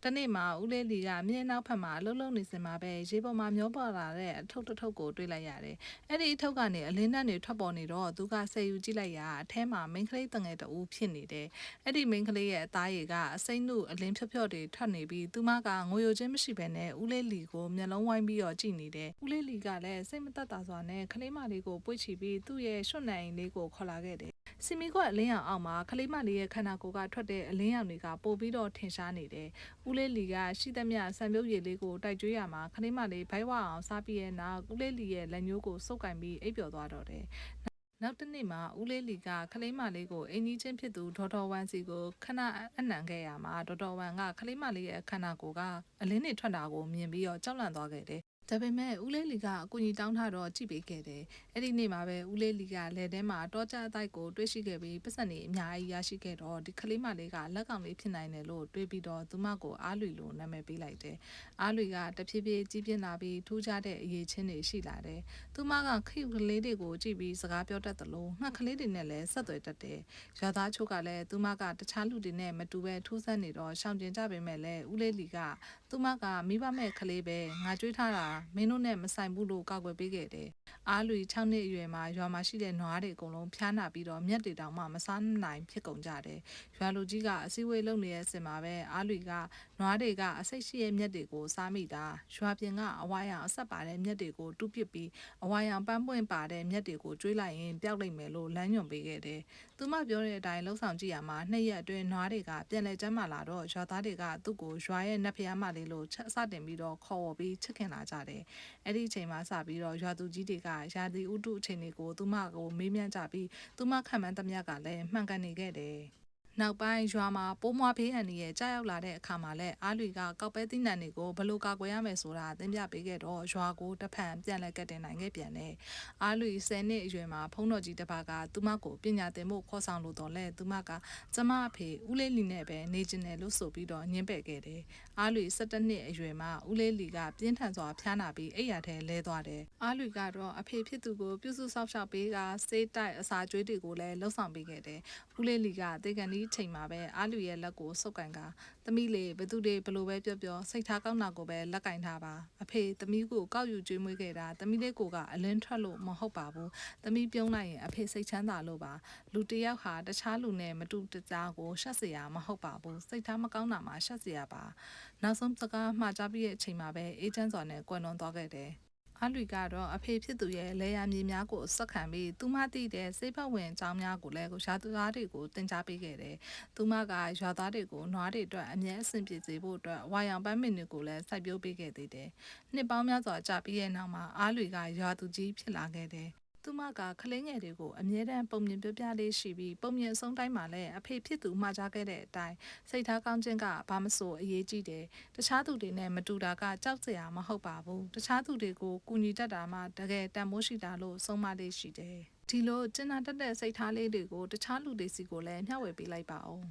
တနေ့မှာဦးလေးလီကမြင်းနောက်ဖက်မှာလှုပ်လှုပ်နေစင်မှာပဲရေပေါ်မှာမျောပေါ်လာတဲ့အထုပ်တစ်ထုပ်ကိုတွေ့လိုက်ရတယ်။အဲ့ဒီအထုပ်ကနေအလင်းတန်းတွေထွက်ပေါ်နေတော့သူကဆယ်ယူကြည့်လိုက်ရာအထဲမှာမိန်းကလေးတငယ်တူဖြစ်နေတယ်။အဲ့ဒီမိန်းကလေးရဲ့အသားရည်ကအစိမ့်နုအလင်းဖြော့ဖြော့တွေထွက်နေပြီးသူမကငိုယိုခြင်းမရှိဘဲနဲ့ဦးလေးလီကိုမျက်လုံးဝိုင်းပြီးတော့ကြည့်နေတယ်။ဦးလေးလီကလည်းစိတ်မသက်သာစွာနဲ့ကလေးမလေးကိုပွေ့ချီပြီးသူ့ရဲ့ရွှွတ်နိုင်လေးကိုခေါ်လာခဲ့တယ်။စီမီကွက်အလင်းရောင်အောက်မှာကလေးမလေးရဲ့ခန္ဓာကိုယ်ကထွက်တဲ့အလင်းရောင်တွေကပိုပြီးတော့ထင်ရှားနေတယ်။ဦးလေးလီကရှိသမျှဆံပြုတ်ရည်လေးကိုတိုက်ကျွေးရမှာကလေးမလေးဘိုက်ဝအောင်စားပြီးရဲ့နောက်ဦးလေးလီရဲ့လက်ညှိုးကိုစုပ်ကင်ပြီးအိပ်ပျော်သွားတော့တယ်။နောက်တစ်နေ့မှာဦးလေးလီကကလေးမလေးကိုအင်ကြီးချင်းဖြစ်သူဒေါ်တော်ဝမ်စီကိုခဏအနံခဲ့ရမှာဒေါ်တော်ဝမ်ကကလေးမလေးရဲ့ခန္ဓာကိုယ်ကအလင်းတွေထွက်တာကိုမြင်ပြီးတော့ကြောက်လန့်သွားခဲ့တယ်။ဒါပေမဲ့ဦးလေးလီကအကူကြီးတောင်းထားတော့ကြည့်ပေးခဲ့တယ်။အဲ့ဒီနေ့မှာပဲဦးလေးလီကလက်ထဲမှာတောကြအတိုက်ကိုတွေးရှိခဲ့ပြီးပတ်စံနေအများကြီးရရှိခဲ့တော့ဒီကလေးမလေးကလက်ကောင်လေးဖြစ်နိုင်တယ်လို့တွေးပြီးတော့သူမကိုအားလွေလို့နာမည်ပေးလိုက်တယ်။အားလွေကတဖြည်းဖြည်းကြီးပြင်းလာပြီးထူးခြားတဲ့အရေးချင်းတွေရှိလာတယ်။သူမကခိကလေးတွေကိုကြည့်ပြီးစကားပြောတတ်သလိုငှက်ကလေးတွေနဲ့လည်းဆက်သွယ်တတ်တယ်။ရွာသားချို့ကလည်းသူမကတခြားလူတွေနဲ့မတူပဲထူးဆန်းနေတော့ရှောင်ကျင်ကြပေမဲ့လည်းဦးလေးလီကသူမကမိဘမဲ့ကလေးပဲငါကြွေးထားတာမင်းတို့နဲ့မဆိုင်ဘူးလို့ကောက်ွယ်ပေးခဲ့တယ်။အားလူ6နှစ်အရွယ်မှာရွာမှာရှိတဲ့နွားတွေအကုန်လုံးဖျားနာပြီးတော့မြက်တွေတောင်မှမစားနိုင်ဖြစ်ကုန်ကြတယ်။ရွာလူကြီးကအစည်းအဝေးလုပ်နေတဲ့စင်မှာပဲအားလူကနွားတွေကအစိတ်ရှိရဲ့မြက်တွေကိုစားမိတာရွာပြင်ကအဝါရောင်အဆက်ပါတဲ့မြက်တွေကိုတူးပစ်ပြီးအဝါရောင်ပန်းပွင့်ပါတဲ့မြက်တွေကိုကျွေးလိုက်ရင်ပျောက်လိမ့်မယ်လို့လမ်းညွှန်ပေးခဲ့တယ်။သူမပြောတဲ့အတိုင်းလှုပ်ဆောင်ကြည့်ရမှာ2ရက်အတွင်းနွားတွေကပြန်လဲကျမ်းမာလာတော့ရွာသားတွေကသူ့ကိုရွာရဲ့နတ်ဖျားမလေးလို့စတင်ပြီးတော့ခေါ်ဝေါ်ပြီးချစ်ခင်လာကြတယ်။အဲ့ဒီအချိန်မှာစပြီးတော့ရွာသူကြီးတွေကရာသီဥတုအချိန်တွေကိုသူမကိုမေးမြန်းကြပြီးသူမခံမှန်းသမျှကလည်းမှန်ကန်နေခဲ့တယ်။နောက်ပိုင်းရွာမှာပိုးမွားဖေးအန်ဒီရဲ့ကြားရောက်လာတဲ့အခါမှာလည်းအားလူကကောက်ပဲသီးနှံတွေကိုဘလို့ကာကွယ်ရမယ်ဆိုတာသင်ပြပေးခဲ့တော့ရွာကိုတဖန်ပြန်လဲကတ်တင်နိုင်ခဲ့ပြန်တယ်။အားလူ10နှစ်အရွယ်မှာဖုံးတော်ကြီးတစ်ပါးကသူမကိုပညာသင်ဖို့ခေါ်ဆောင်လို့တော့လဲသူမကကျမအဖေဦးလေးလီနဲ့ပဲနေကျင်တယ်လို့ဆိုပြီးတော့ညှင်းပယ်ခဲ့တယ်။အားလူ17နှစ်အရွယ်မှာဦးလေးလီကပြင်းထန်စွာဖျားနာပြီးအိယာထဲလဲသွားတယ်။အားလူကတော့အဖေဖြစ်သူကိုပြုစုဆောက်ရှောက်ပေးကစေးတိုက်အစာကျွေးတွေကိုလည်းလှုပ်ဆောင်ပေးခဲ့တယ်။ဦးလေးလီကတေကန်ဒီချိန်မှာပဲအားလူရဲ့လက်ကိုစုပ်ကန်ကသမီးလေးဘသူတွေဘလို့ပဲပြောပြောစိတ်ထားကောင်းတာကိုပဲလက်ကင်ထားပါအဖေသမီးကိုကောက်ယူကျွေးမွေးခဲ့တာသမီးလေးကိုကအလင်းထွက်လို့မဟုတ်ပါဘူးသမီးပြုံးလိုက်ရင်အဖေစိတ်ချမ်းသာလို့ပါလူတယောက်ဟာတခြားလူနဲ့မတူတကြားကိုရှက်เสียမဟုတ်ပါဘူးစိတ်ထားမကောင်းတာမှရှက်เสียပါနောက်ဆုံးစကားမှာကြားပြီးတဲ့အချိန်မှာပဲအေးချမ်းစွာနဲ့ကွယ်လွန်သွားခဲ့တယ်အားလူကတော့အဖေဖြစ်သူရဲ့လေယာမြေများကိုစက်ခံပြီးသူမသိတဲ့စိတ်ဖက်ဝင်အကြောင်းများကိုလည်းရွာသားတွေကိုတင် जा ပေးခဲ့တယ်။သူမကရွာသားတွေကိုနွားတွေအတွက်အမြဲအဆင်ပြေစေဖို့အတွက်ဝါရောင်ပန်းမင်တွေကိုလည်းစိုက်ပျိုးပေးခဲ့သေးတယ်။နှစ်ပေါင်းများစွာကြာပြီးတဲ့နောက်မှာအားလူကရွာသူကြီးဖြစ်လာခဲ့တယ်။သူမကကလေးငယ်တွေကိုအမြဲတမ်းပုံမြင်ပြပြလေးရှိပြီးပုံမြင်အဆုံးတိုင်းမှာလည်းအဖေဖြစ်သူမှားကြခဲ့တဲ့အတိုင်းစိတ်ထားကောင်းခြင်းကဘာမဆိုအရေးကြီးတယ်တခြားသူတွေနဲ့မတူတာကကြောက်စရာမဟုတ်ပါဘူးတခြားသူတွေကိုကူညီတတ်တာမှတကယ်တန်မိုးရှိတာလို့ဆုံးမလေးရှိတယ်ဒီလိုကျင်နာတတ်တဲ့စိတ်ထားလေးတွေကိုတခြားလူတွေစီကိုလည်းမျှဝေပေးလိုက်ပါဦး